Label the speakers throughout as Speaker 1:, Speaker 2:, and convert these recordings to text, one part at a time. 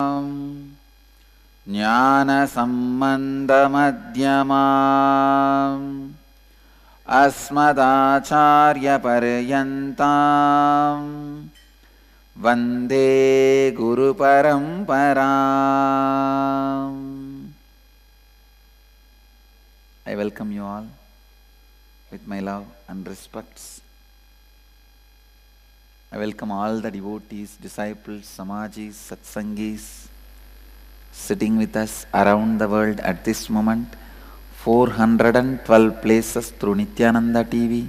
Speaker 1: ज्ञानसम्बन्धमध्यमाम् अस्मदाचार्यपर्यन्ताम् वन्दे गुरुपरम्पराम्. I welcome you all with my love and respects. I welcome all the devotees, disciples, samajis, satsangis sitting with us around the world at this moment. 412 places through Nithyananda TV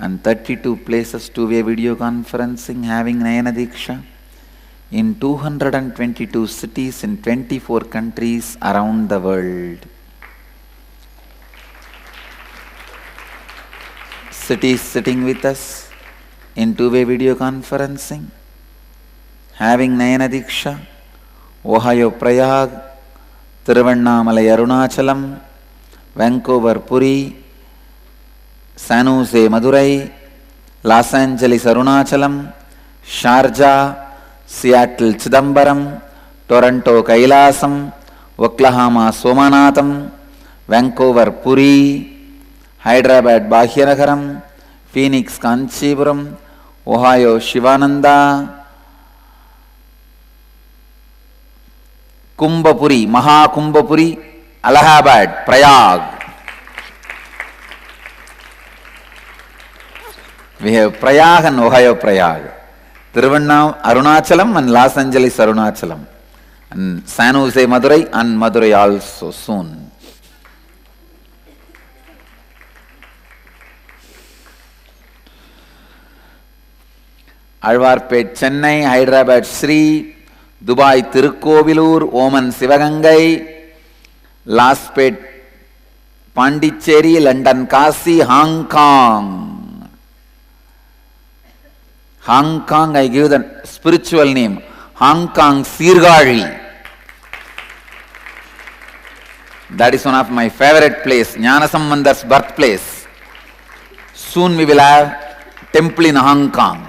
Speaker 1: and 32 places two-way video conferencing having Nayana Diksha in 222 cities in 24 countries around the world. Cities sitting with us in two-way video conferencing having Nayana Diksha, Ohio Prayag, Tiruvannamalai Arunachalam, Vancouver Puri, San Jose Madurai, Los Angeles Arunachalam, Sharjah, Seattle Chidambaram, Toronto Kailasam, Oklahoma Somanatham, Vancouver Puri, Hyderabad Bhagyanagaram, Phoenix Kanchipuram, Ohio Shivananda, Kumbhapuri, Mahakumbhapuri, Allahabad, Prayag. We have Prayag and Ohio Prayag, Tiruvannamalai Arunachalam and Los Angeles Arunachalam, and San Jose Madurai and Madurai also soon. Alvarpet Chennai, Hyderabad Sri, Dubai Tirukkovilur, Oman Sivagangai, Laspet Pondicherry, London Kasi, Hong Kong. Hong Kong, I give the spiritual name, Hong Kong Sirgari. That is one of my favorite place, Jnanasambandar's birthplace. Soon we will have temple in Hong Kong.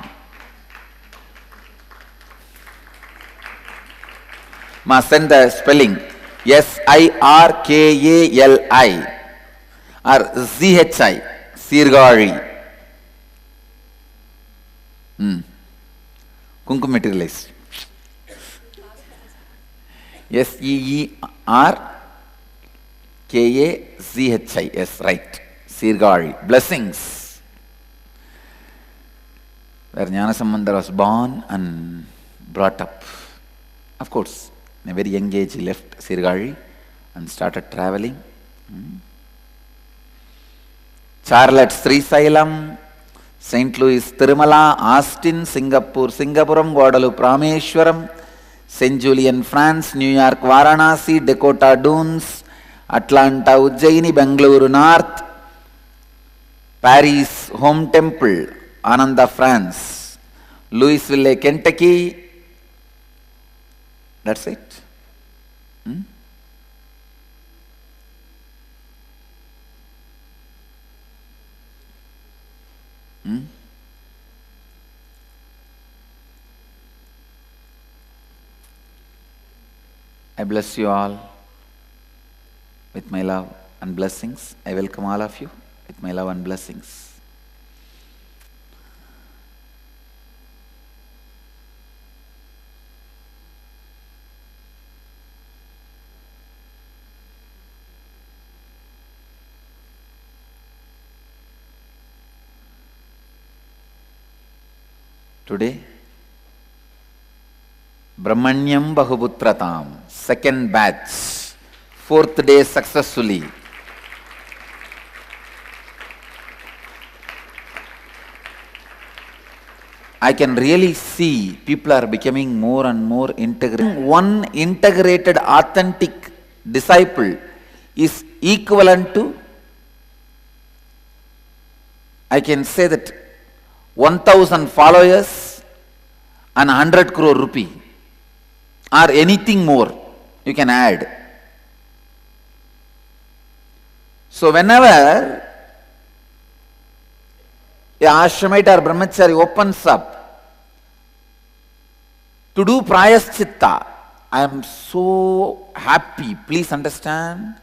Speaker 1: Must send the spelling Sirkali or Zhi, Sirgari. Kunkum materialized. Serkazhi. Yes, right. Sirgari. Blessings. Where Jnanasambandar was born and brought up. Of course, in a very young age he left Sirgari and started traveling. Charlotte Srisailam, St. Louis Tirumala, Austin, Singapuram, Guadalupe Rameshwaram, St. Julian France, New York Varanasi, Dakota Dunes, Atlanta Ujjaini, Bangalore North, Paris Home Temple, Ananda France, Louisville, Kentucky. That's it. I bless you all with my love and blessings. I welcome all of you with my love and blessings. Today, Brahmanyam Bahuputratam, second batch, fourth day successfully. I can really see people are becoming more and more integrated. One integrated, authentic disciple is equivalent to, I can say that 1,000 followers and 100 crore rupee or anything more you can add. So whenever a ashramite or brahmachari opens up to do prayaschitta. I am so happy. Please understand.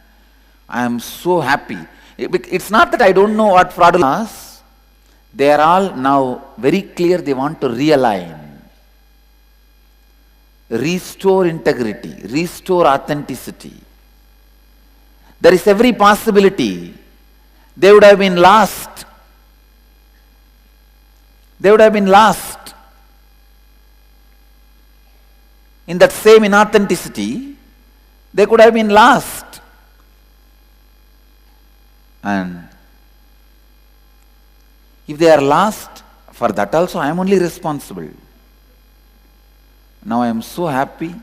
Speaker 1: I am so happy. It's not that I don't know what fraudulent is. They are all now very clear. They want to realign, restore integrity, restore authenticity. There is every possibility they would have been lost. They would have been lost in that same inauthenticity. They could have been lost. And if they are lost, for that also I am only responsible. Now I am so happy.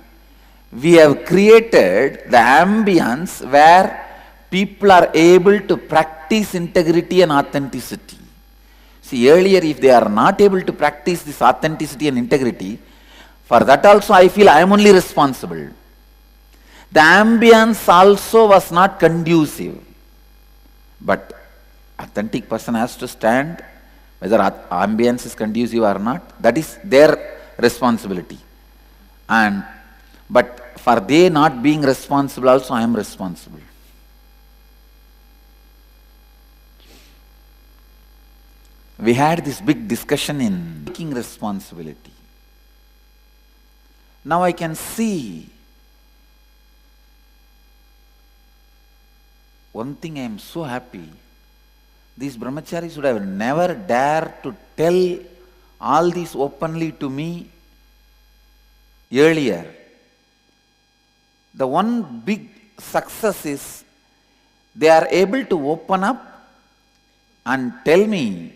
Speaker 1: We have created the ambience where people are able to practice integrity and authenticity. See, earlier if they are not able to practice this authenticity and integrity, for that also I feel I am only responsible. The ambience also was not conducive. But authentic person has to stand, whether ambience is conducive or not, that is their responsibility. But for they not being responsible also I am responsible. We had this big discussion in taking responsibility. Now I can see one thing. I am so happy. These brahmacharis would have never dared to tell all this openly to me earlier. The one big success is they are able to open up and tell me,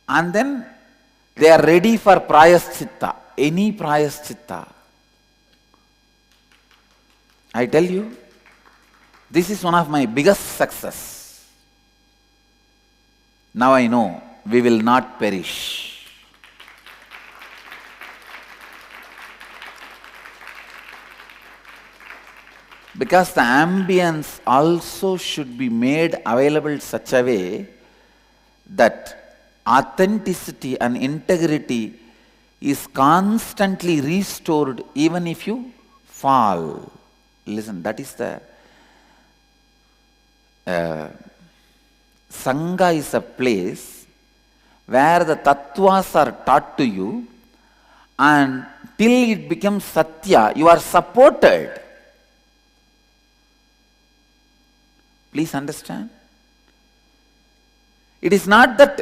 Speaker 1: and then they are ready for prayaschitta, any prayaschitta. I tell you, this is one of my biggest success. Now I know we will not perish. Because the ambience also should be made available in such a way that authenticity and integrity is constantly restored even if you fall. Listen, that is the Sangha is a place where the tattvas are taught to you, and till it becomes satya, you are supported. Please understand. It is not that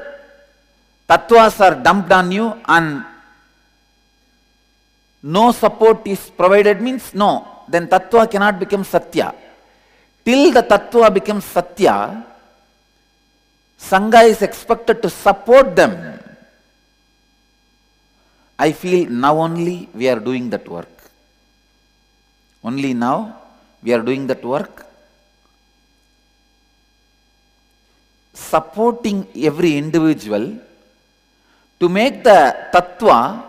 Speaker 1: tattvas are dumped on you and no support is provided, means no. Then tattva cannot become satya. Till the tattva becomes satya, Sangha is expected to support them. I feel now only we are doing that work. Only now we are doing that work. Supporting every individual to make the tattva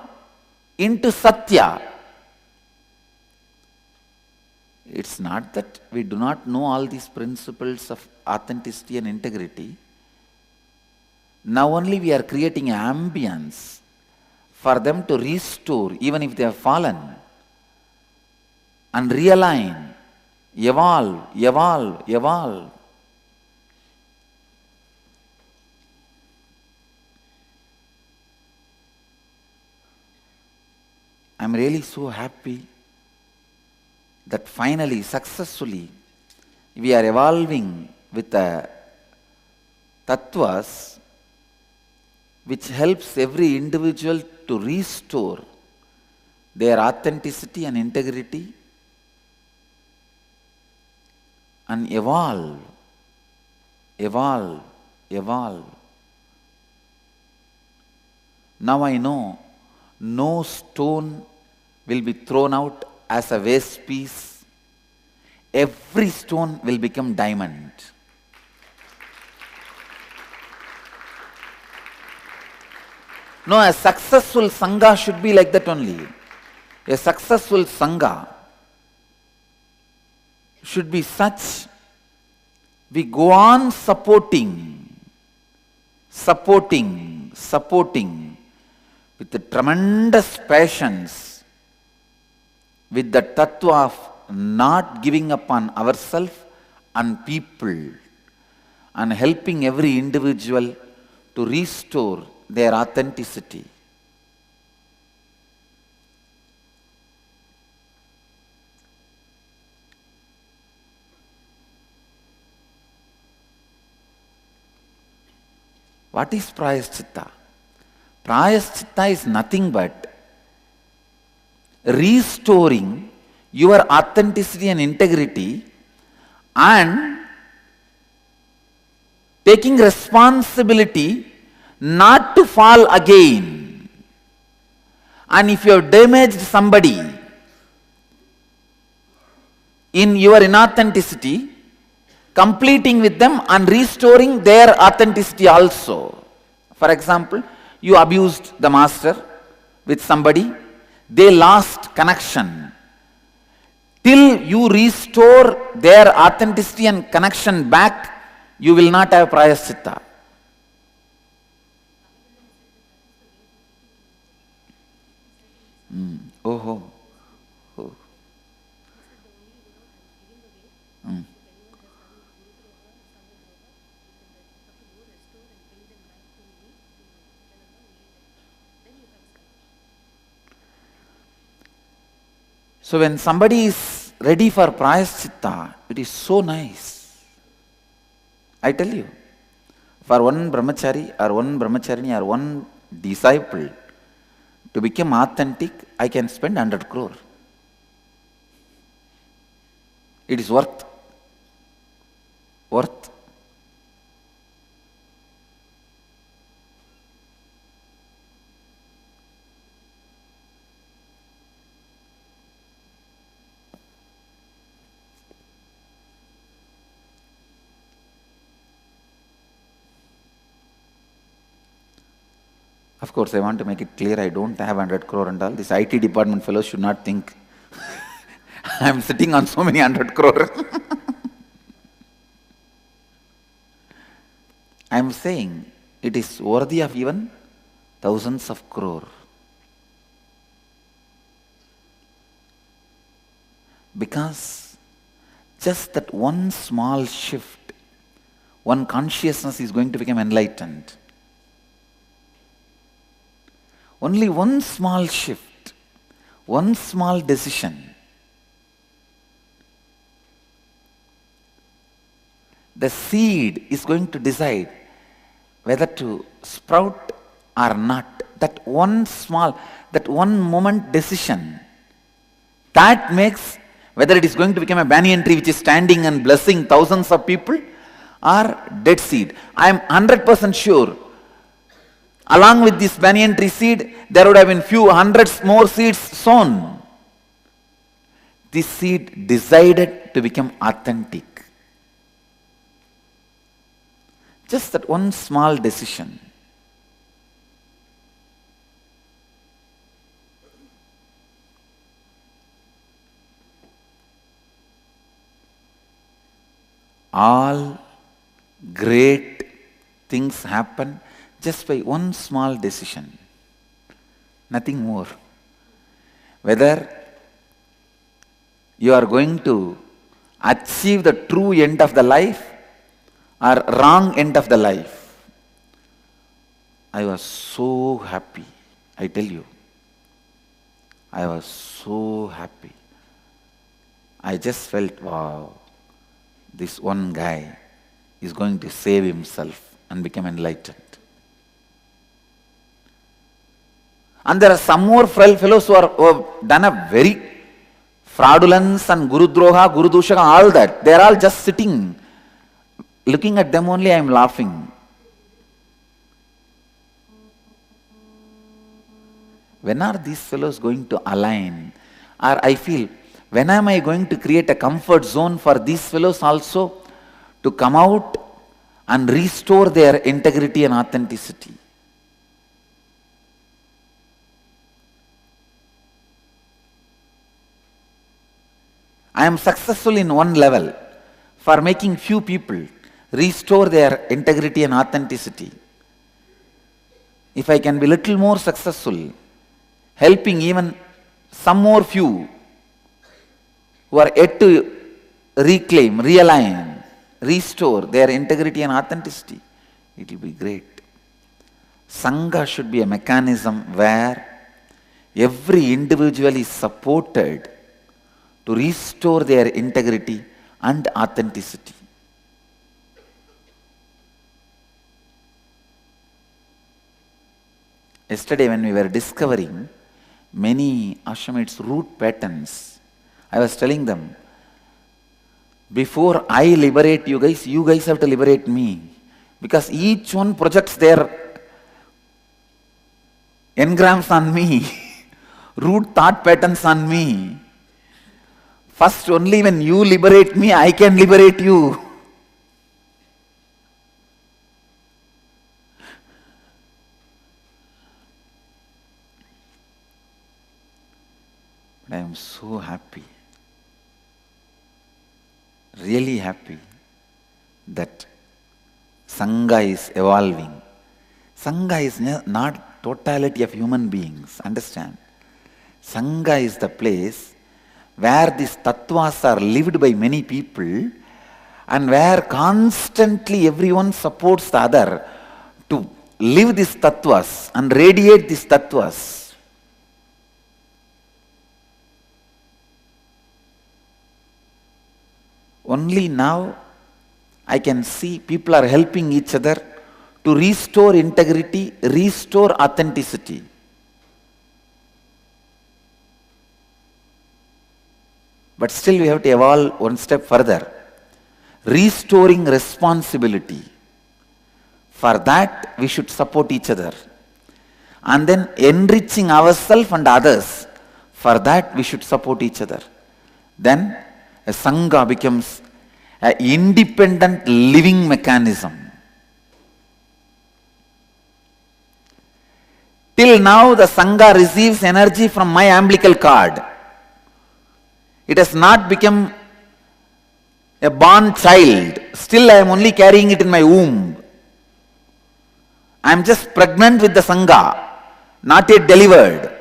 Speaker 1: into satya. It's not that we do not know all these principles of authenticity and integrity. Now only we are creating an ambience for them to restore, even if they have fallen, and realign, evolve, evolve, evolve. I'm really so happy that finally, successfully, we are evolving with the tattvas which helps every individual to restore their authenticity and integrity and evolve, evolve, evolve. Now I know no stone will be thrown out as a waste piece. Every stone will become diamond. No, a successful Sangha should be like that only. A successful Sangha should be such, we go on supporting, with the tremendous patience, with the tattva of not giving up on ourselves and people, and helping every individual to restore their authenticity. What is Prayaschitta? Prayaschitta is nothing but restoring your authenticity and integrity and taking responsibility not to fall again. And if you have damaged somebody in your inauthenticity, completing with them and restoring their authenticity also. For example, you abused the master with somebody, they lost connection. Till you restore their authenticity and connection back, you will not have Prayaschitta. Oh. So when somebody is ready for Prayaschitta, it is so nice. I tell you, for one brahmachari or one brahmacharini or one disciple to become authentic, I can spend 100 crore. It is worth. Of course, I want to make it clear, I don't have 100 crore and all. This IT department fellows should not think I am sitting on so many 100 crore. I am saying it is worthy of even thousands of crore. Because just that one small shift, one consciousness is going to become enlightened. Only one small shift, one small decision. The seed is going to decide whether to sprout or not. That one moment decision, that makes whether it is going to become a banyan tree which is standing and blessing thousands of people or dead seed. I am 100% sure. Along with this banyan tree seed, there would have been few hundreds more seeds sown. This seed decided to become authentic. Just that one small decision. All great things happen just by one small decision, nothing more. Whether you are going to achieve the true end of the life or wrong end of the life. I was so happy, I tell you. I was so happy. I just felt, wow, this one guy is going to save himself and become enlightened. And there are some more fellows who have done a very fraudulence and Guru Droha, Guru Dushaka, all that. They are all just sitting. Looking at them only, I am laughing. When are these fellows going to align? Or I feel, when am I going to create a comfort zone for these fellows also to come out and restore their integrity and authenticity? I am successful in one level for making few people restore their integrity and authenticity. if I can be little more successful, helping even some more few who are yet to reclaim, realign, restore their integrity and authenticity, it will be great. Sangha should be a mechanism where every individual is supported to restore their integrity and authenticity. Yesterday when we were discovering many ashramites' root patterns, I was telling them, before I liberate you guys have to liberate me. Because each one projects their engrams on me, root thought patterns on me. First, only when you liberate me, I can liberate you. But I am so happy, really happy, that Sangha is evolving. Sangha is not totality of human beings, understand? Sangha is the place where these tattvas are lived by many people and where constantly everyone supports the other to live these tattvas and radiate these tattvas. Only now I can see people are helping each other to restore integrity, restore authenticity. But still we have to evolve one step further. Restoring responsibility. For that we should support each other. And then enriching ourselves and others. For that we should support each other. Then a Sangha becomes an independent living mechanism. Till now the Sangha receives energy from my umbilical cord. It has not become a born child. Still I am only carrying it in my womb. I am just pregnant with the Sangha, not yet delivered.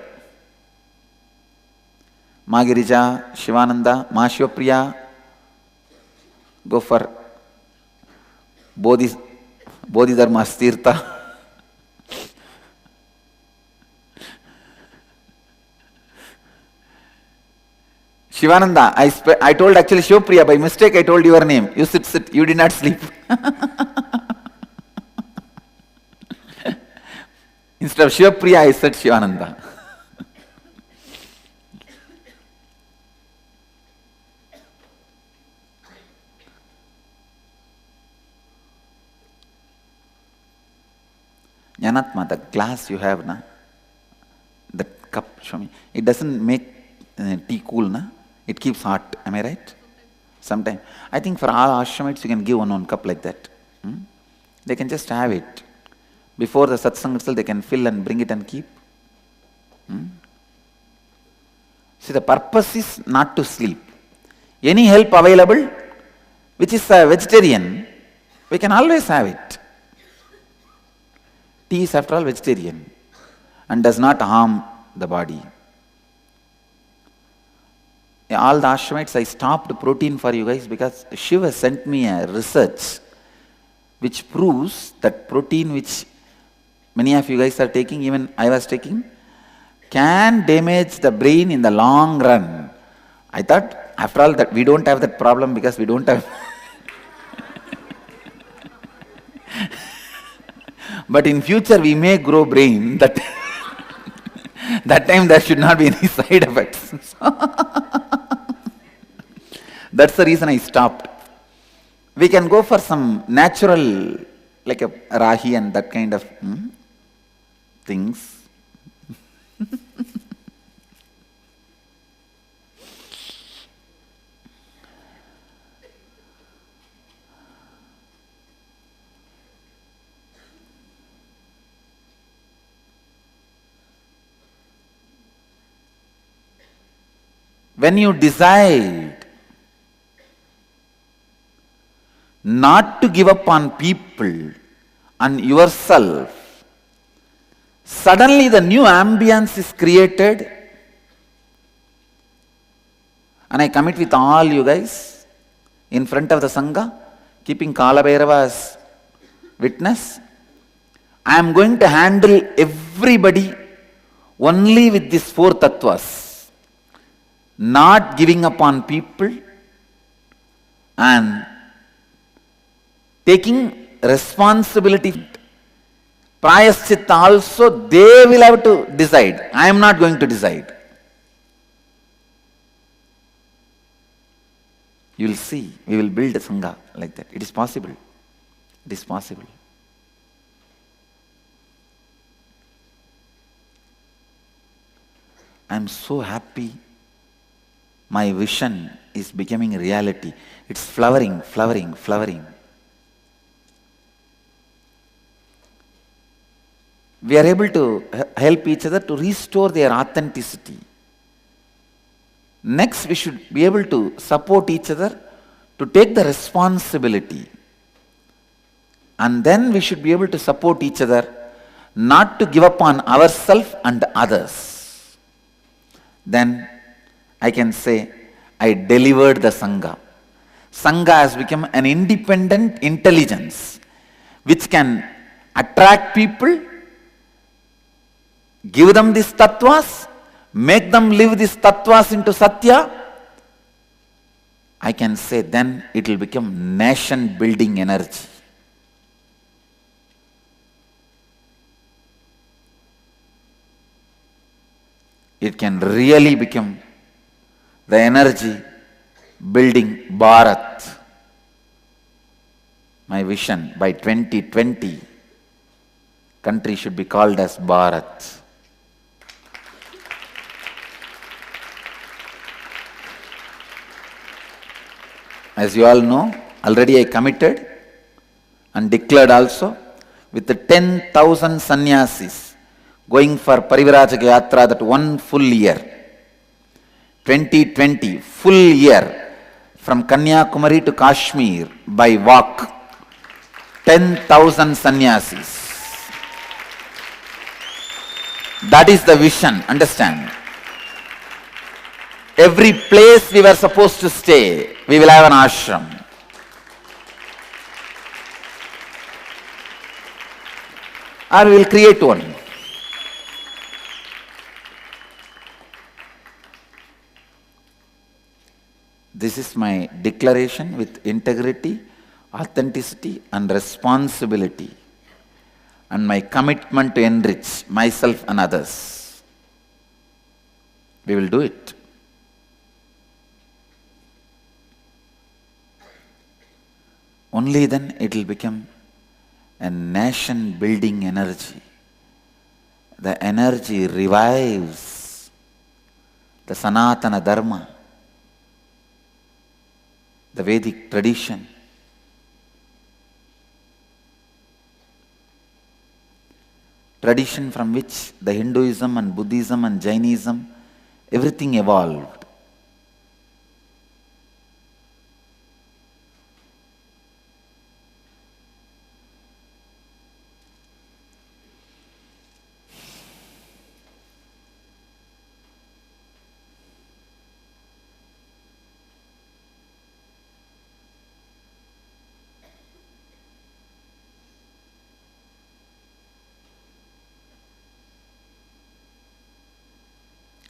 Speaker 1: Ma Girija, Shivananda, Ma Shivapriya, go for Bodhidharma Tirtha. Shivananda, I told actually Shivapriya, by mistake I told your name. You sit, you did not sleep. Instead of Shivapriya, I said Shivananda. Jnanatma, the glass you have, na? That cup, show me. It doesn't make tea cool, na? It keeps hot. Am I right? Sometimes. I think for all ashramites you can give one cup like that. They can just have it. Before the satsang itself they can fill and bring it and keep. See, the purpose is not to sleep. Any help available which is vegetarian, we can always have it. Tea is after all vegetarian and does not harm the body. All the ashramites, I stopped protein for you guys because Shiva sent me a research which proves that protein which many of you guys are taking, even I was taking, can damage the brain in the long run. I thought, after all, that we don't have that problem because we don't have... But in future we may grow brain, that that time there should not be any side effects. That's the reason I stopped. We can go for some natural, like a rahi and that kind of things. When you decide not to give up on people and yourself, Suddenly the new ambience is created, and I commit with all you guys in front of the Sangha, keeping Kalabhairava as witness. I am going to handle everybody only with these four tattvas, not giving up on people and taking responsibility. Prayaschitta also they will have to decide. I am not going to decide. You will see, we will build a Sangha like that. It is possible. It is possible. I am so happy. My vision is becoming reality. It's flowering, flowering, flowering. We are able to help each other to restore their authenticity. Next, we should be able to support each other to take the responsibility. And then we should be able to support each other not to give up on ourselves and others. Then I can say, I delivered the Sangha. Sangha has become an independent intelligence which can attract people, give them these tattvas, make them live these tattvas into Satya. I can say then it will become nation building energy. It can really become the energy building Bharat. My vision by 2020, country should be called as Bharat. As you all know, already I committed and declared also with the 10,000 sannyasis going for Parivrajaka Yatra that one full year. 2020, full year from Kanyakumari to Kashmir by walk. 10,000 sannyasis. That is the vision, understand. Every place we were supposed to stay, we will have an ashram. Or we will create one. This is my declaration with integrity, authenticity and responsibility, and my commitment to enrich myself and others. We will do it. Only then it will become a nation building energy. The energy revives the Sanatana Dharma, the Vedic tradition. Tradition from which the Hinduism and Buddhism and Jainism, everything evolved.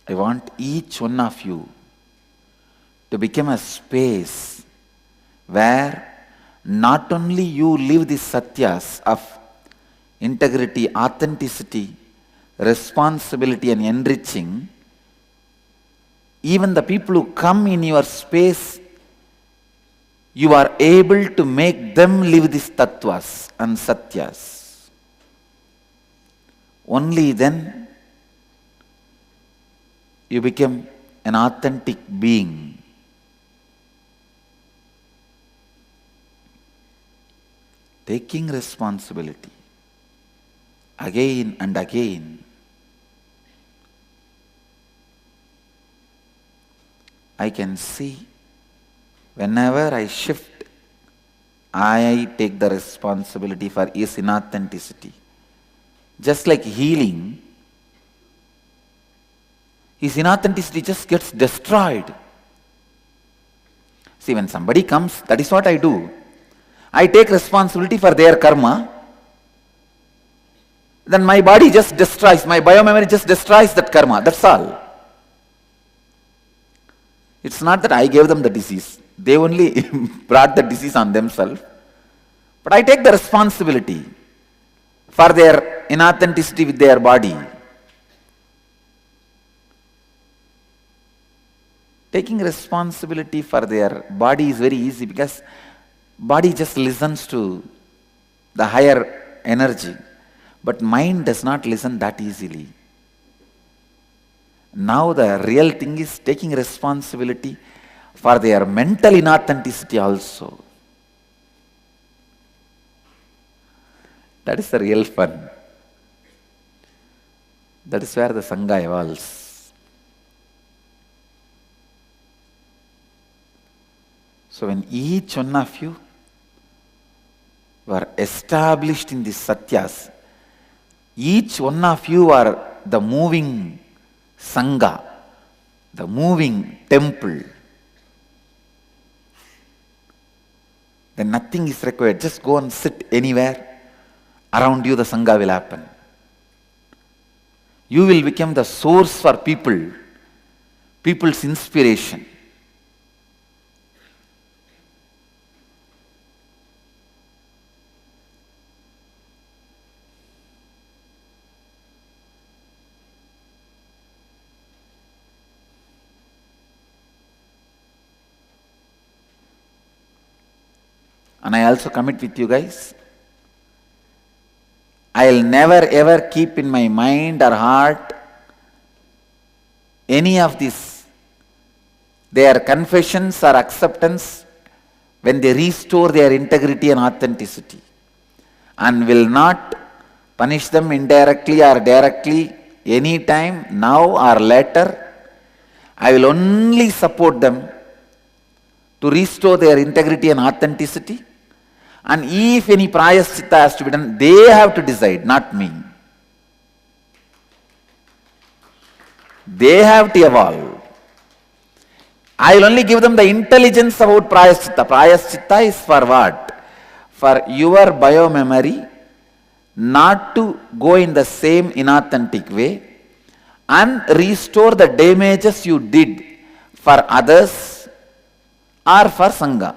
Speaker 1: I want each one of you to become a space where not only you live the satyas of integrity, authenticity, responsibility and enriching, even the people who come in your space, you are able to make them live these tattvas and satyas. Only then you become an authentic being. Taking responsibility again and again. I can see whenever I shift, I take the responsibility for his inauthenticity. Just like healing, his inauthenticity just gets destroyed. See, when somebody comes, that is what I do. I take responsibility for their karma. Then my body just destroys, my biomemory just destroys that karma. That's all. It's not that I gave them the disease. They only brought the disease on themselves. But I take the responsibility for their inauthenticity with their body. Taking responsibility for their body is very easy because body just listens to the higher energy. But mind does not listen that easily. Now the real thing is taking responsibility for their mental inauthenticity also. That is the real fun. That is where the Sangha evolves. So when each one of you were established in these satyas, each one of you are the moving Sangha, the moving temple, then nothing is required. Just go and sit anywhere. Around you the Sangha will happen. You will become the source for people, people's inspiration. And I also commit with you guys, I'll never ever keep in my mind or heart any of this, their confessions or acceptance when they restore their integrity and authenticity, and will not punish them indirectly or directly any time, now or later. I will only support them to restore their integrity and authenticity. And if any prayaschitta has to be done, they have to decide, not me. They have to evolve. I will only give them the intelligence about prayaschitta. Prayaschitta is for what? For your biomemory not to go in the same inauthentic way and restore the damages you did for others or for Sangha.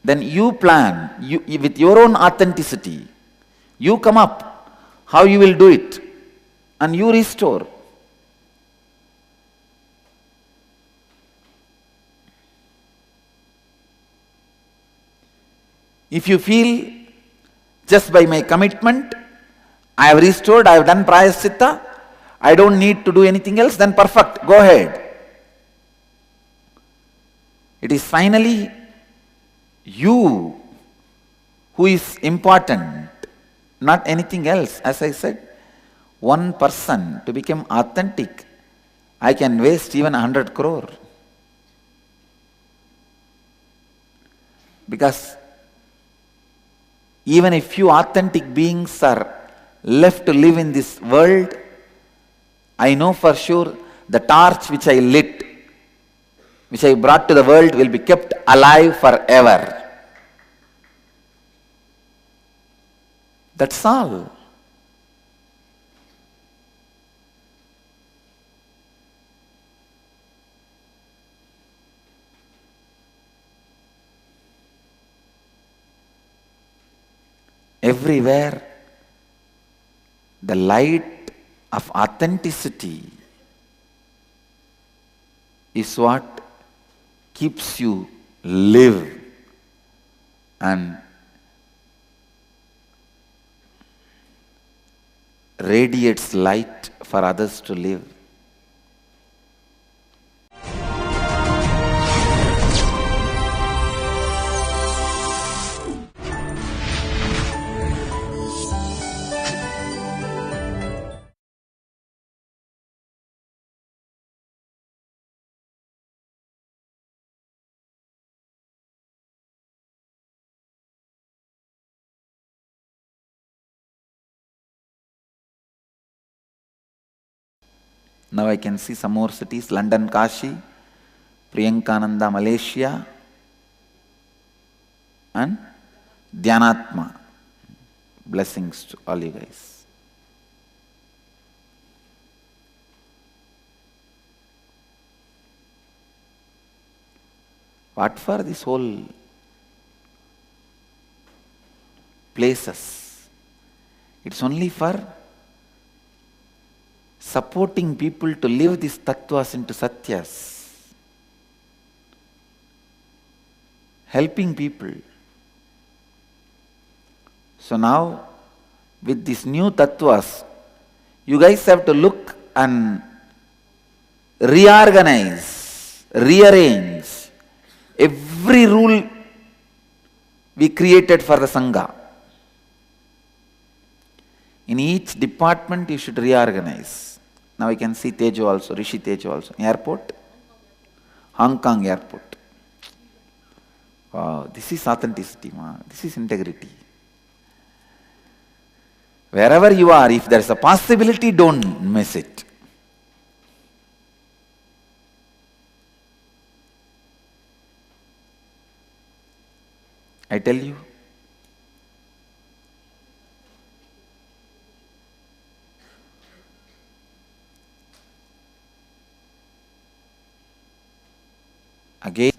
Speaker 1: Then you plan, with your own authenticity, you come up how you will do it and you restore. If you feel just by my commitment, I have restored, I have done prayaschitta, I don't need to do anything else, then perfect, go ahead. It is finally you who is important, not anything else. As I said, one person to become authentic, I can waste even 100 crore. Because even a few authentic beings are left to live in this world, I know for sure the torch which I lit, which I brought to the world, will be kept alive forever. That's all. Everywhere, the light of authenticity is what keeps you live and radiates light for others to live. Now I can see some more cities: London, Kashi, Priyankananda, Malaysia, and Dhyanatma. Blessings to all you guys. What for this whole places? It's only for supporting people to live these tattvas into satyas, helping people. So now, with these new tattvas, you guys have to look and reorganize, rearrange every rule we created for the Sangha. In each department, you should reorganize. Now I can see Tejo also, Rishi Tejo also. Airport? Hong Kong airport. Wow, this is authenticity, this is integrity. Wherever you are, if there is a possibility, don't miss it. I tell you, again,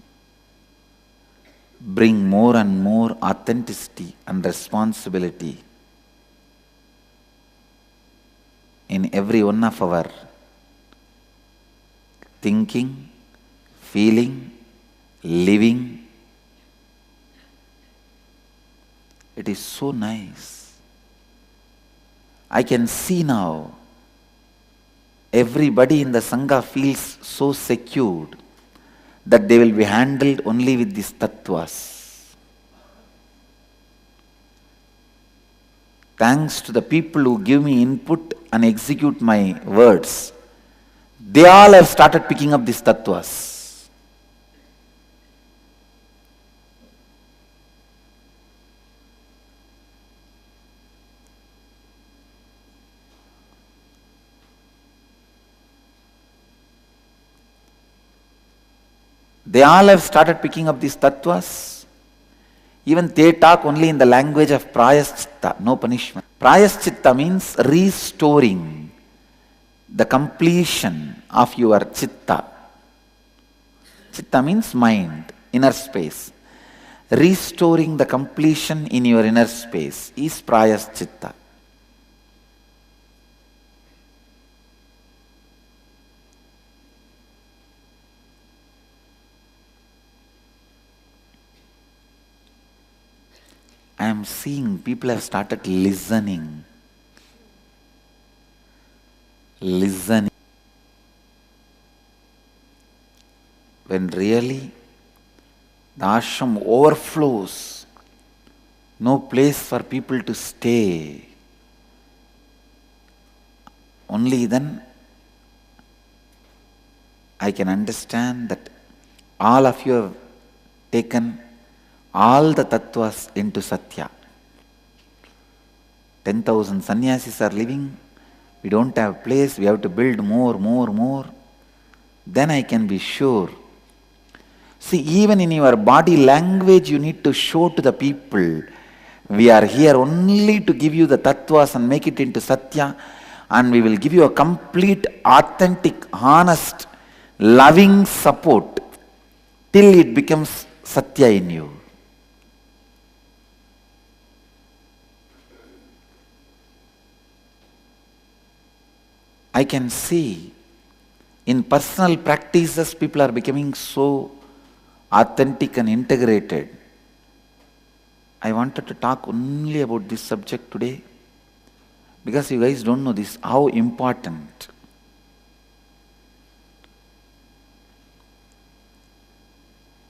Speaker 1: bring more and more authenticity and responsibility in every one of our thinking, feeling, living. It is so nice. I can see now everybody in the Sangha feels so secured that they will be handled only with these tattvas. Thanks to the people who give me input and execute my words, they all have started picking up these tattvas. They all have started picking up these tattvas. Even they talk only in the language of prayaschitta, no punishment. Prayaschitta means restoring the completion of your chitta. Chitta means mind, inner space. Restoring the completion in your inner space is prayaschitta. I am seeing people have started listening. Listening. When really the ashram overflows, no place for people to stay. Only then I can understand that all of you have taken all the tattvas into satya. 10,000 sannyasis are living. We don't have place. We have to build more. Then I can be sure. See, even in your body language, you need to show to the people, we are here only to give you the tattvas and make it into satya, and we will give you a complete, authentic, honest, loving support till it becomes satya in you. I can see in personal practices people are becoming so authentic and integrated. I wanted to talk only about this subject today because you guys don't know this, how important.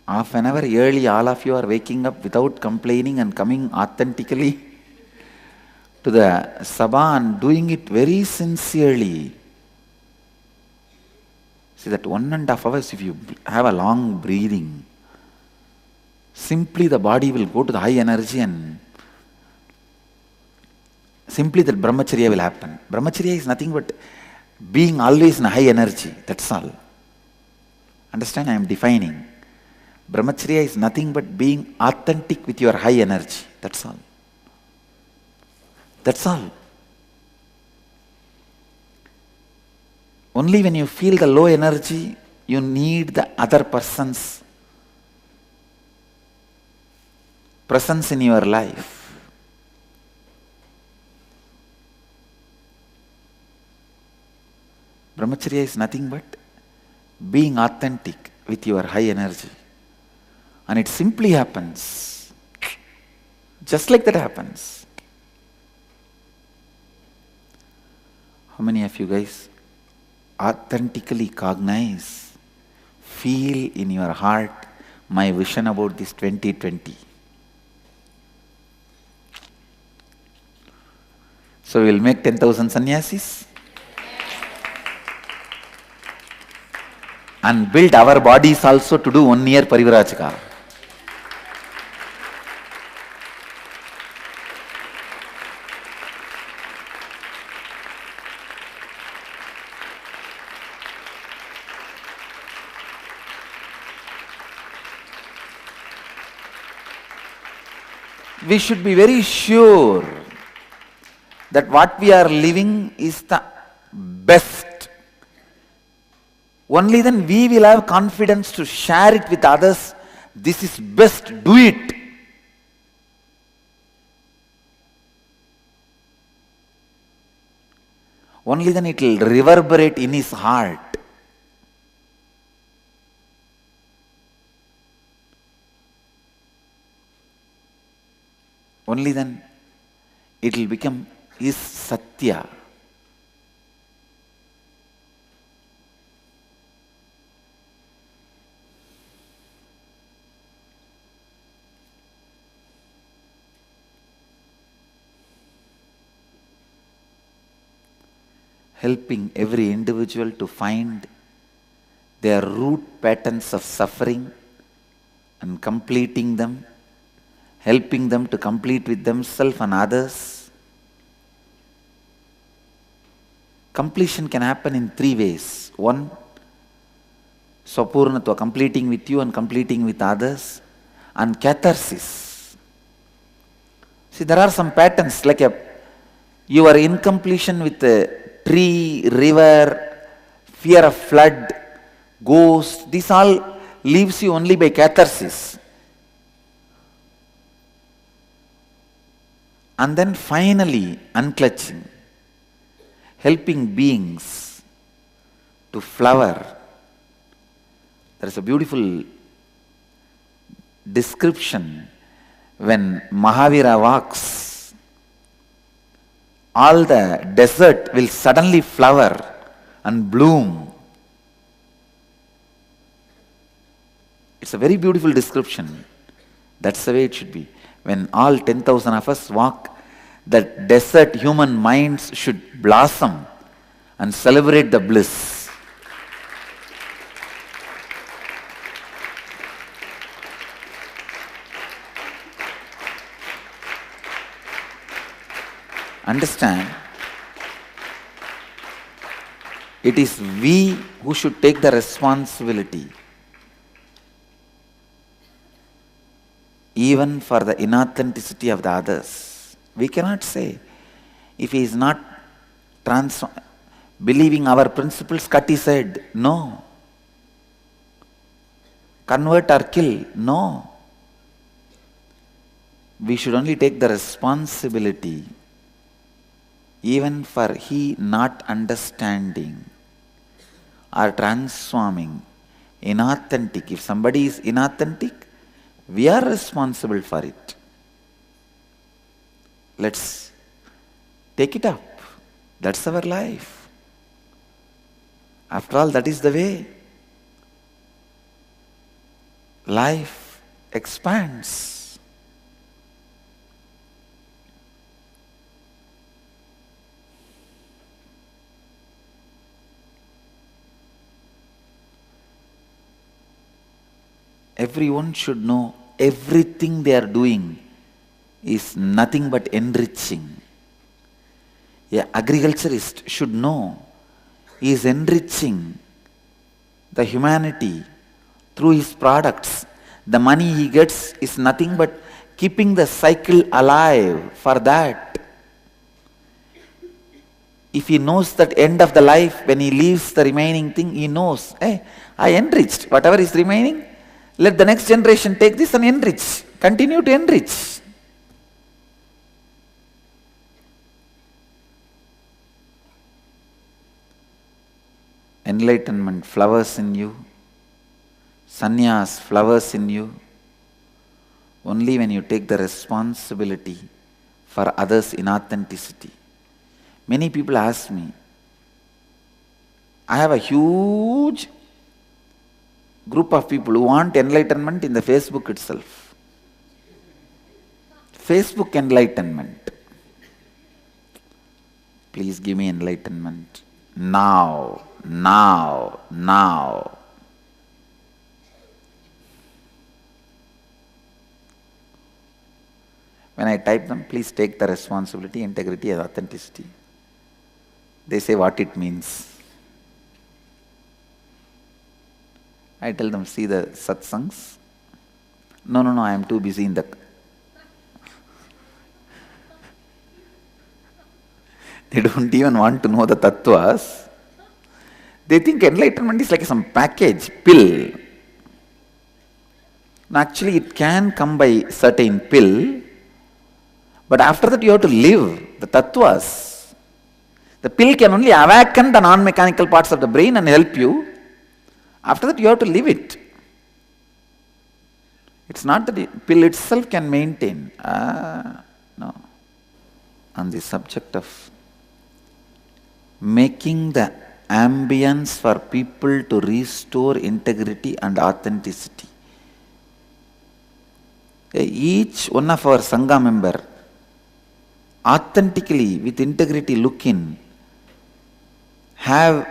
Speaker 1: Half an hour early, all of you are waking up without complaining and coming authentically to the sabha and doing it very sincerely. See, that 1.5 hours, if you have a long breathing, simply the body will go to the high energy and simply that brahmacharya will happen. Brahmacharya is nothing but Being always in high energy, that's all. Understand? I am defining. Brahmacharya is nothing but being authentic with your high energy. That's all. That's all. Only when you feel the low energy, you need the other person's presence in your life. Brahmacharya is nothing but being authentic with your high energy. And it simply happens. Just like that happens. How many of you guys authentically cognize, feel in your heart my vision about this 2020? So we will make 10,000 sannyasis and build our bodies also to do 1 year parivrajaka. We should be very sure that what we are living is the best. Only then we will have confidence to share it with others. This is best, do it. Only then it will reverberate in his heart. Only then it will become his Satya. Helping every individual to find their root patterns of suffering and completing them, helping them to complete with themselves and others. Completion can happen in 3 ways. 1, Swapurnatva, completing with you and completing with others, and catharsis. See, there are some patterns like you are incompletion with a tree, river, fear of flood, ghost. This all leaves you only by catharsis. And then finally, unclutching, helping beings to flower. There is a beautiful description when Mahavira walks, all the desert will suddenly flower and bloom. It's a very beautiful description. That's the way it should be. When all 10,000 of us walk, the desert human minds should blossom and celebrate the bliss. Understand? It is we who should take the responsibility, even for the inauthenticity of the others. We cannot say, if he is not believing our principles, cut his head. No. Convert or kill. No. We should only take the responsibility, even for he not understanding or transforming, inauthentic. If somebody is inauthentic, we are responsible for it. Let's take it up. That's our life. After all, that is the way life expands. Everyone should know everything they are doing is nothing but enriching. An agriculturist should know He is enriching the humanity through his products. The money he gets is nothing but keeping the cycle alive. For that, if he knows that end of the life, when he leaves the remaining thing, he knows, hey, I enriched whatever is remaining. Let the next generation take this and enrich. Continue to enrich. Enlightenment flowers in you. Sannyas flowers in you. Only when you take the responsibility for others in authenticity. Many people ask me, I have a huge group of people who want enlightenment in the Facebook itself. Facebook enlightenment. Please give me enlightenment. Now. When I type them, please take the responsibility, integrity and authenticity. They say what it means. I tell them, see the satsangs. No, I am too busy in the... They don't even want to know the tattvas. They think enlightenment is like some package, pill. Now actually it can come by certain pill, but after that you have to live the tattvas. The pill can only awaken the non-mechanical parts of the brain and help you. After that you have to live it. It's not that the pill itself can maintain. No. On the subject of making the ambience for people to restore integrity and authenticity. Each one of our Sangha member authentically with integrity look in. Have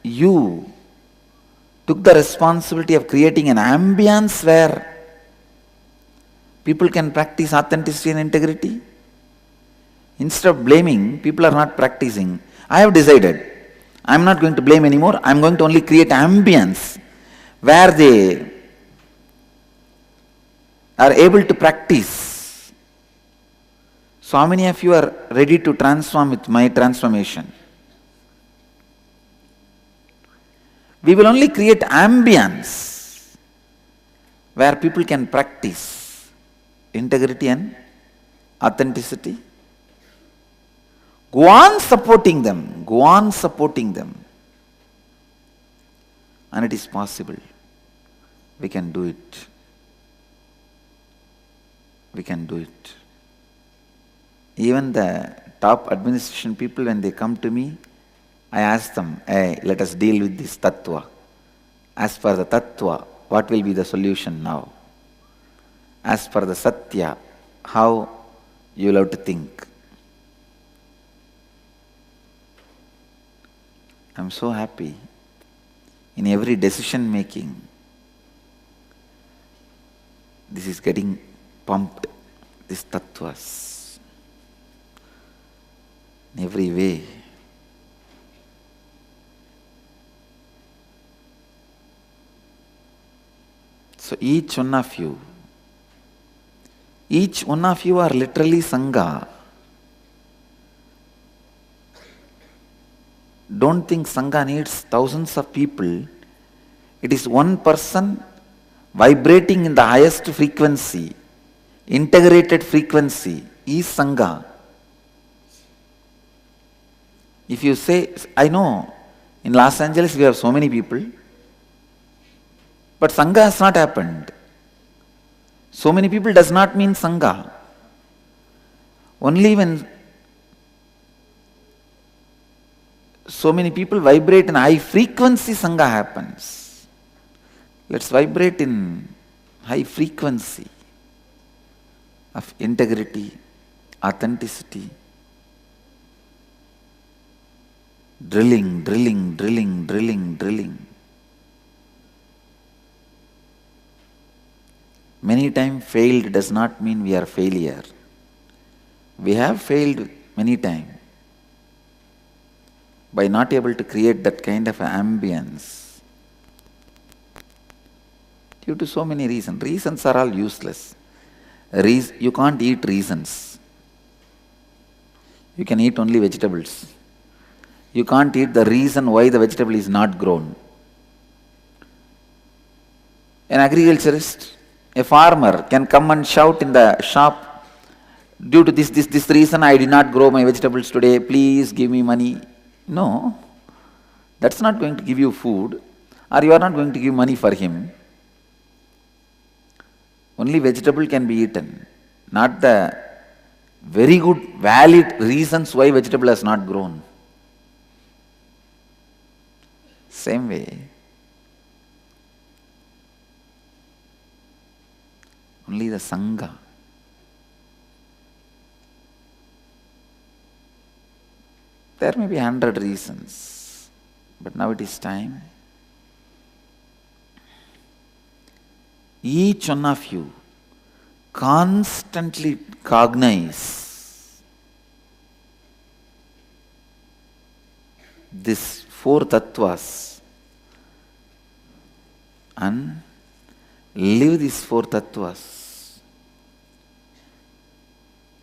Speaker 1: you took the responsibility of creating an ambience where people can practice authenticity and integrity? Instead of blaming, people are not practicing. I have decided, I am not going to blame anymore. I am going to only create ambience where they are able to practice. So how many of you are ready to transform with my transformation? We will only create ambience where people can practice integrity and authenticity. Go on supporting them. Go on supporting them. And it is possible. We can do it. We can do it. Even the top administration people, when they come to me, I ask them, hey, let us deal with this tattva. As per the tattva, what will be the solution now? As per the satya, how you will have to think. I am so happy in every decision making. This is getting pumped, these tattvas, in every way. So each one of you are literally Sangha. Don't think Sangha needs thousands of people. It is one person vibrating in the highest frequency, integrated frequency, is Sangha. If you say, I know, in Los Angeles we have so many people, but Sangha has not happened. So many people does not mean Sangha. Only when so many people vibrate in high frequency, Sangha happens. Let's vibrate in high frequency of integrity, authenticity. Drilling. Many times failed does not mean we are failure. We have failed many times. by not able to create that kind of ambience due to so many reasons. Reasons are all useless. You can't eat reasons. You can eat only vegetables. You can't eat the reason why the vegetable is not grown. An agriculturist, a farmer can come and shout in the shop, due to this reason I did not grow my vegetables today, please give me money. No, that's not going to give you food, or you are not going to give money for him. Only vegetable can be eaten, not the very good, valid reasons why vegetable has not grown. Same way, only the Sangha. There may be 100 reasons, but now it is time. Each one of you constantly cognize these four tattvas and live these four tattvas,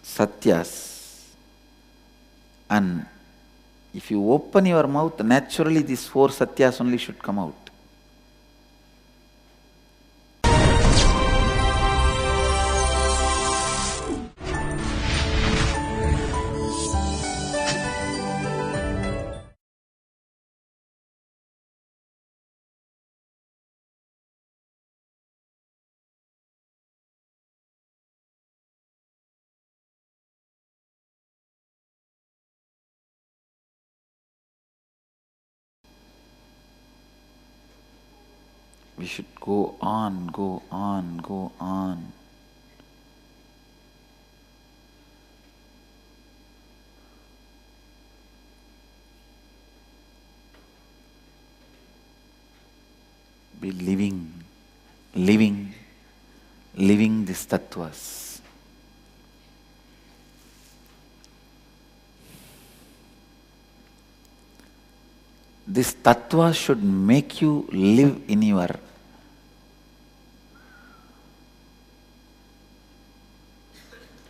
Speaker 1: satyas, and if you open your mouth, naturally these four satyas only should come out. We should go on, go on, go on. Be living these tattvas. This tattva should make you live in your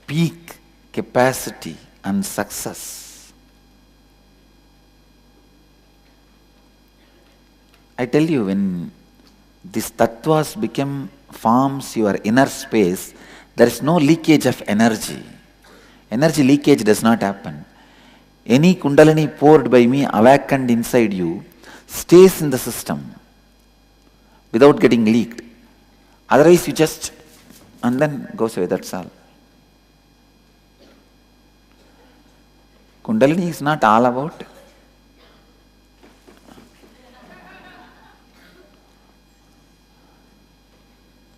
Speaker 1: peak capacity and success. I tell you, when these tattvas forms your inner space, there is no leakage of energy. Energy leakage does not happen. Any kundalini poured by me, awakened inside you, stays in the system without getting leaked. Otherwise you just, and then goes away, that's all. Kundalini is not all about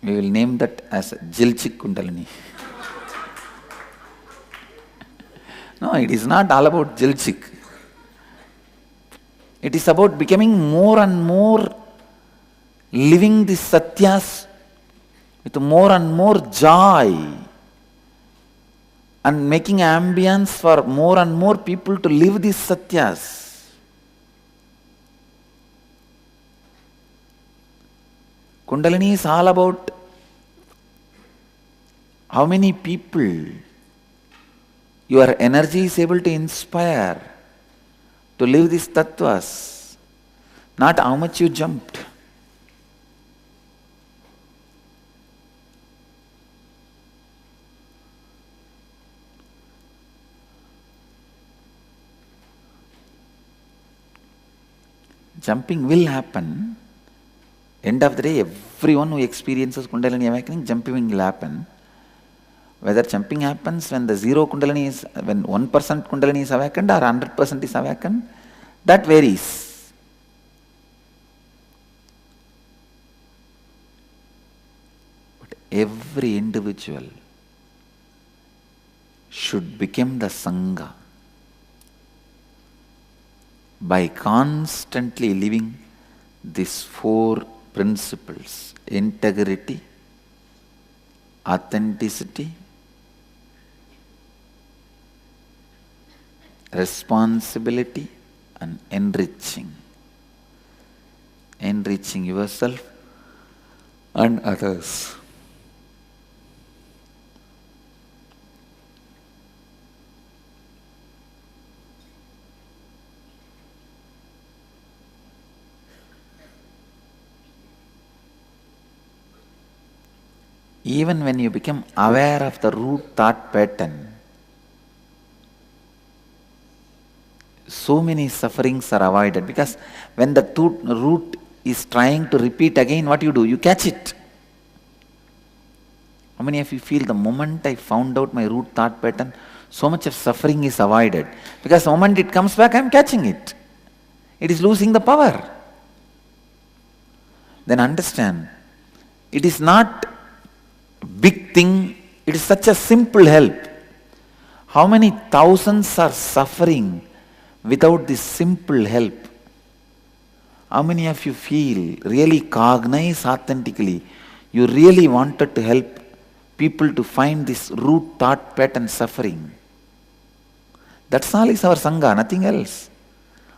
Speaker 1: we will name that as Jilchik Kundalini. No, it is not all about Jilchik. It is about becoming more and more, living the satyas with more and more joy and making ambience for more and more people to live these satyas. Kundalini is all about how many people your energy is able to inspire to live these tattvas, not how much you jumped. Jumping will happen. End of the day, everyone who experiences Kundalini awakening, jumping will happen. Whether jumping happens when the zero Kundalini is, when 1% Kundalini is awakened or 100% is awakened, that varies. But every individual should become the Sangha by constantly living these four principles: integrity, authenticity, responsibility and enriching yourself and others. Even when you become aware of the root thought pattern, so many sufferings are avoided, because when the root is trying to repeat again, what you do? You catch it. How many of you feel the moment I found out my root thought pattern, so much of suffering is avoided? Because the moment it comes back, I am catching it. It is losing the power. Then understand, it is not big thing, it is such a simple help. How many thousands are suffering without this simple help? How many of you feel, really cognize authentically, you really wanted to help people to find this root thought pattern suffering? That's all is our Sangha, nothing else.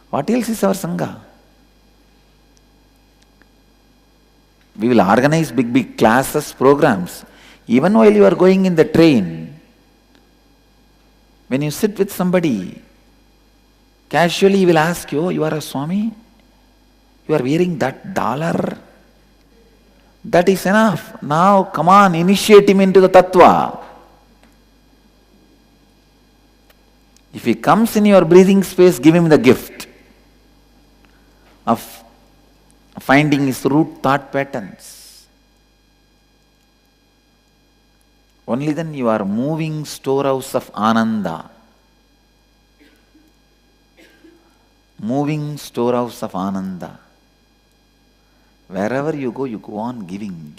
Speaker 1: What else is our Sangha? We will organize big classes, programs. Even while you are going in the train, when you sit with somebody, casually he will ask you, you are a Swami? You are wearing that dollar? That is enough. Now come on, initiate him into the Tattva. If he comes in your breathing space, give him the gift of finding his root thought patterns. Only then you are moving storehouse of Ananda. Moving storehouse of Ananda. Wherever you go on giving.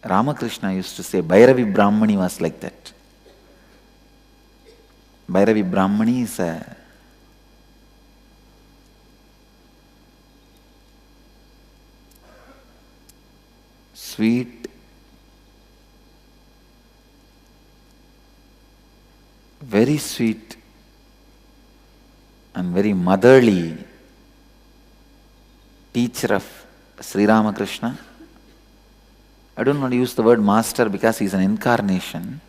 Speaker 1: Ramakrishna used to say, Bhairavi Brahmani was like that. Bhairavi Brahmani is a sweet, very sweet and very motherly teacher of Sri Ramakrishna. I don't want to use the word master because he is an incarnation.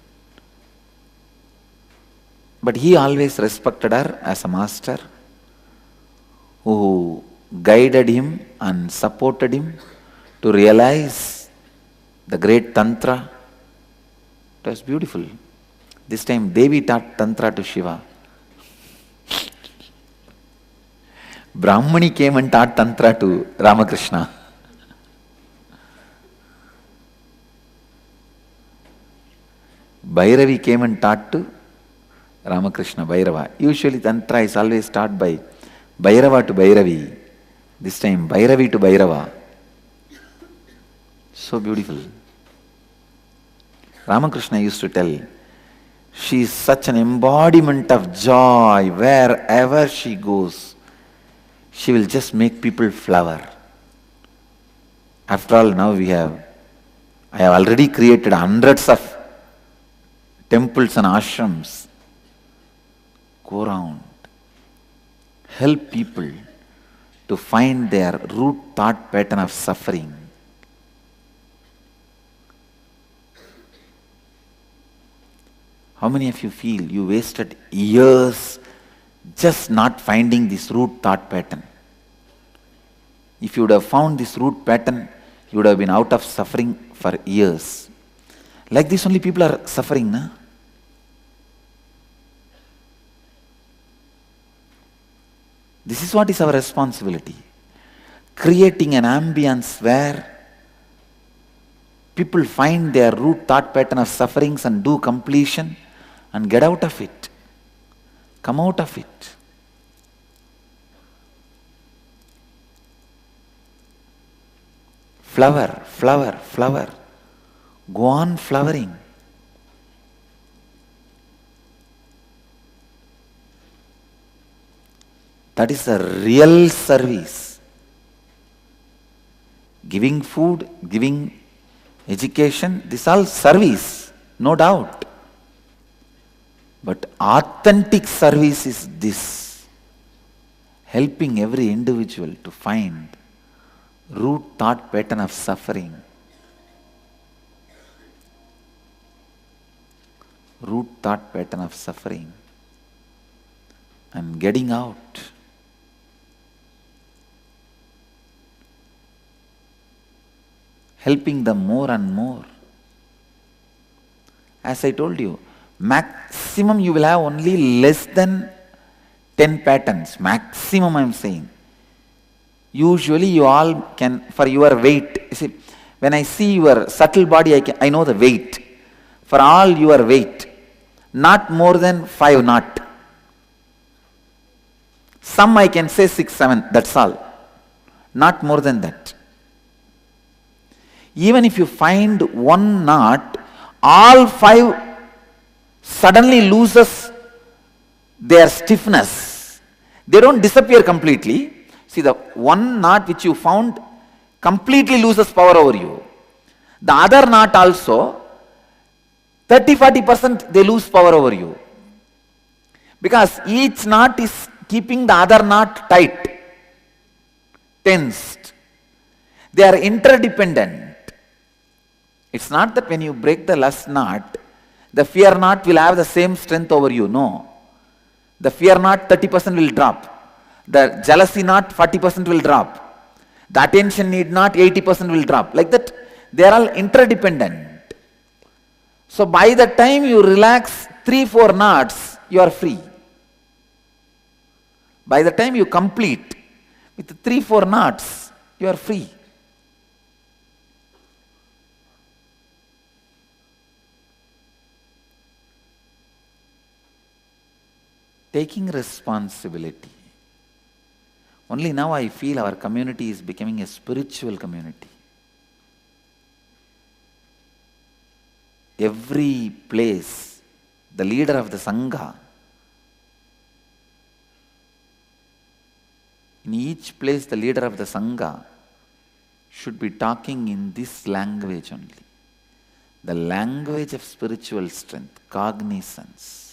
Speaker 1: But he always respected her as a master who guided him and supported him to realize the great Tantra. It was beautiful. This time Devi taught Tantra to Shiva. Brahmani came and taught Tantra to Ramakrishna. Bhairavi came and taught to Ramakrishna, Bhairava. Usually Tantra is always taught by Bhairava to Bhairavi. This time Bhairavi to Bhairava. So beautiful. Ramakrishna used to tell, she is such an embodiment of joy. Wherever she goes, she will just make people flower. After all, now I have already created hundreds of temples and ashrams. Go around, help people to find their root thought pattern of suffering. How many of you feel you wasted years just not finding this root thought pattern? If you would have found this root pattern, you would have been out of suffering for years. Like this only people are suffering, na? This is what is our responsibility. Creating an ambience where people find their root thought pattern of sufferings and do completion and get out of it. Come out of it. Flower, flower, flower. Go on flowering. That is a real service. Giving food, giving education, this all service, no doubt. But authentic service is this, helping every individual to find root thought pattern of suffering. Root thought pattern of suffering and getting out. Helping them more and more. As I told you, maximum you will have only less than 10 patterns. Maximum I am saying. Usually you all can, for your weight, you see, when I see your subtle body, I know the weight. For all your weight, not more than 5 knot. Some I can say 6, 7, that's all. Not more than that. Even if you find 1 knot, all 5 suddenly loses their stiffness. They don't disappear completely. See, the 1 knot which you found completely loses power over you. The other knot also, 30-40% they lose power over you. Because each knot is keeping the other knot tight, tensed. They are interdependent. It's not that when you break the lust knot, the fear knot will have the same strength over you. No. The fear knot 30% will drop. The jealousy knot 40% will drop. The attention need knot 80% will drop. Like that, they are all interdependent. So by the time you relax 3-4 knots, you are free. By the time you complete with 3-4 knots, you are free. Taking responsibility. Only now I feel our community is becoming a spiritual community. Every place, the leader of the Sangha, in each place the leader of the Sangha should be talking in this language only. The language of spiritual strength, cognizance.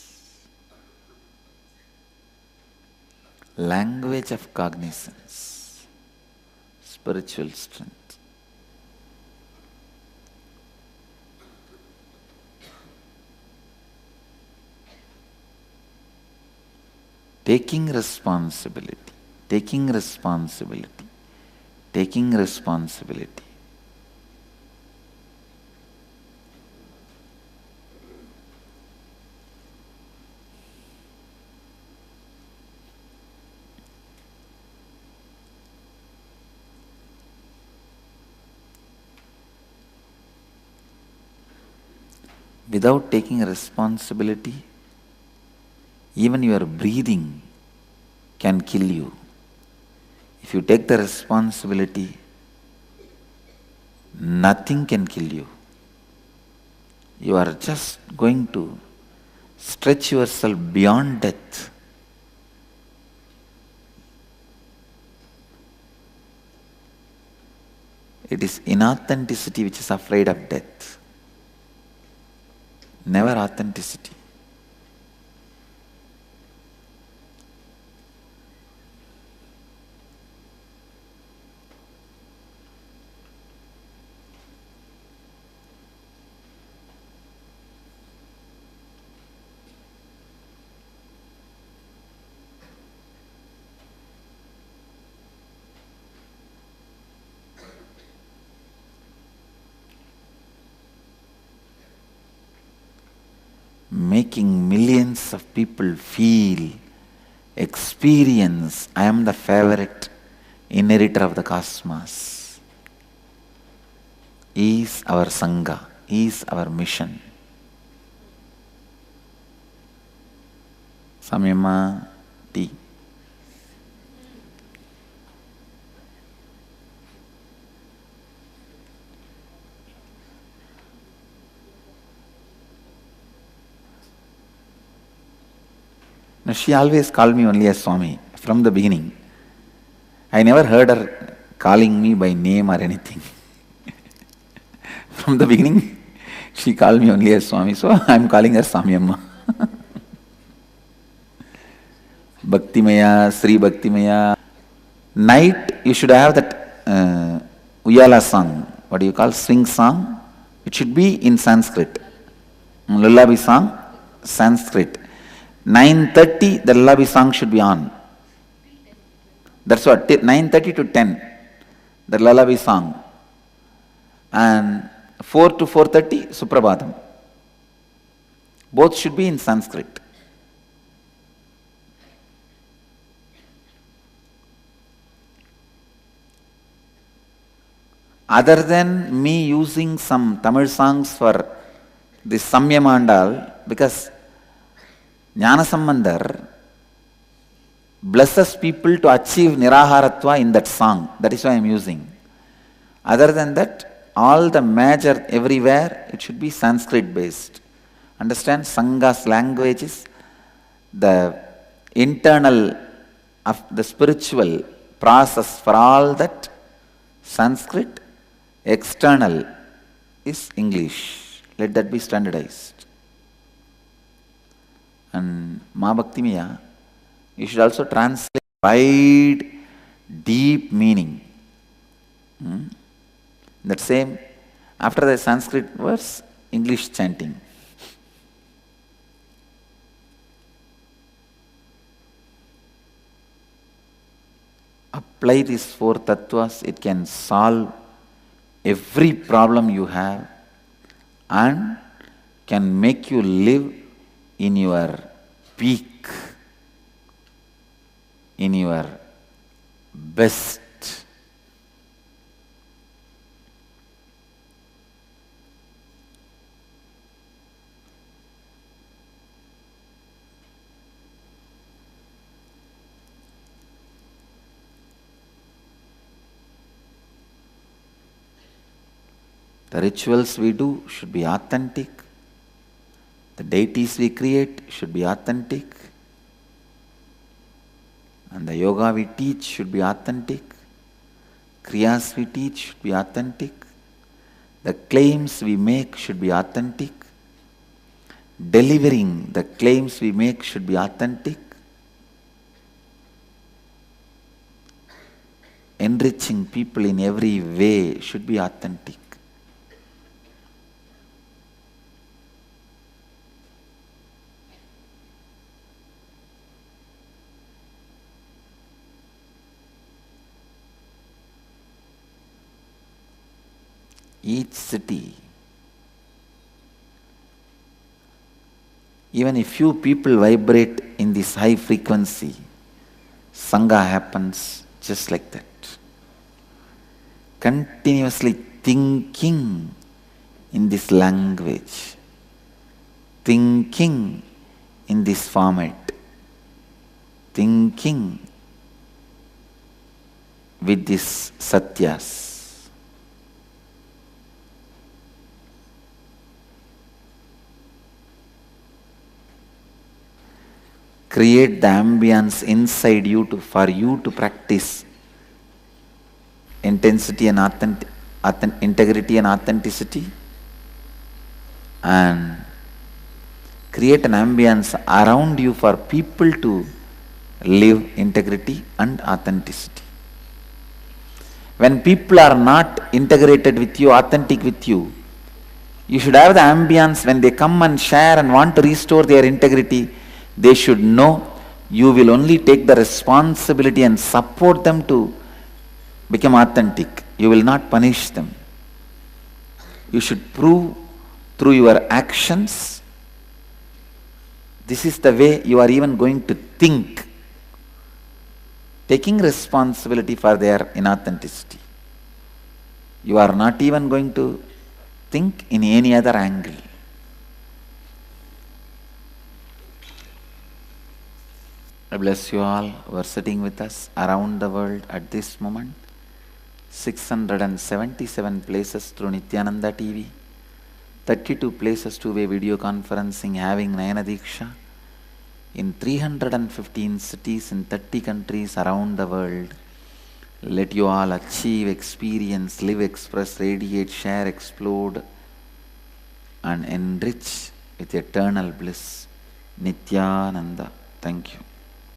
Speaker 1: Language of cognizance, spiritual strength. Taking responsibility, taking responsibility, taking responsibility. Without taking responsibility, even your breathing can kill you. If you take the responsibility, nothing can kill you. You are just going to stretch yourself beyond death. It is inauthenticity which is afraid of death. Never authenticity. Making millions of people feel, experience, I am the favorite inheritor of the cosmos, is our Sangha, is our mission. Samyama tea. Now, she always called me only as Swami from the beginning. I never heard her calling me by name or anything. From the beginning, she called me only as Swami, so I am calling her Samyamma. Bhaktimaya, Sri Bhaktimaya. Night you should have that Uyala song. What do you call? Swing song. It should be in Sanskrit. Lullaby song, Sanskrit. 9:30 the lullaby song should be on. That's what, 9:30 to 10 the lullaby song. And 4 to 4:30 Suprabhatam. Both should be in Sanskrit. Other than me using some Tamil songs for this Samya Mandal, because Jnana Sambandhar blesses people to achieve Niraharatva in that song. That is why I am using. Other than that, all the major everywhere, it should be Sanskrit based. Understand? Sangha's language is the internal of the spiritual process for all that Sanskrit. External is English. Let that be standardized. And Ma Bhaktimaya, you should also translate wide, deep meaning. That same, after the Sanskrit verse, English chanting. Apply these 4 tattvas, it can solve every problem you have and can make you live in your peak, in your best. The rituals we do should be authentic. The deities we create should be authentic. And the yoga we teach should be authentic. Kriyas we teach should be authentic. The claims we make should be authentic. Delivering the claims we make should be authentic. Enriching people in every way should be authentic. Each city, even if few people vibrate in this high frequency, Sangha happens just like that. Continuously thinking in this language, thinking in this format, thinking with these satyas. Create the ambience inside you for you to practice intensity and integrity and authenticity, and create an ambience around you for people to live integrity and authenticity. When people are not integrated with you, authentic with you, you should have the ambience when they come and share and want to restore their integrity. They should know you will only take the responsibility and support them to become authentic. You will not punish them. You should prove through your actions. This is the way you are even going to think, taking responsibility for their inauthenticity. You are not even going to think in any other angle. I bless you all who are sitting with us around the world at this moment. 677 places through Nithyananda TV, 32 places two-way video conferencing having Nayana Diksha, in 315 cities in 30 countries around the world. Let you all achieve, experience, live, express, radiate, share, explode and enrich with eternal bliss. Nithyananda. Thank you.